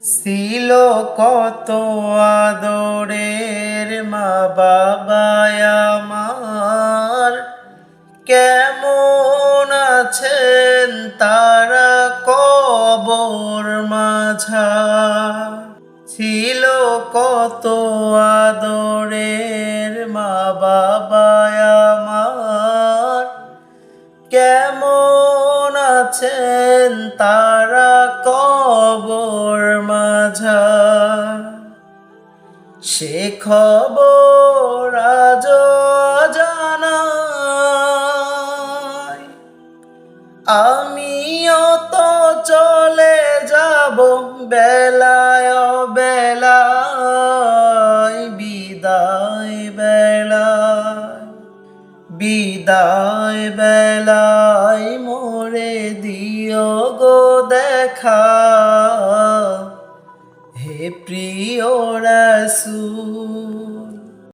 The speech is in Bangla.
ছিল কত আদরের মা বাবায় আমার, কেমন আছেন তারা কবর মাঝার। ছিল কত আদরের মা বাবায় আমার, কেমন আছেন তারা কবর মাঝার। সে খবর আজও জানাই, আমিও তো চলে যাব বেলায় বেলায়, বিদায় বেলায়। বিদায় বেলায় মোরে দিও গো দেখা, হে প্রিয় রাসূল।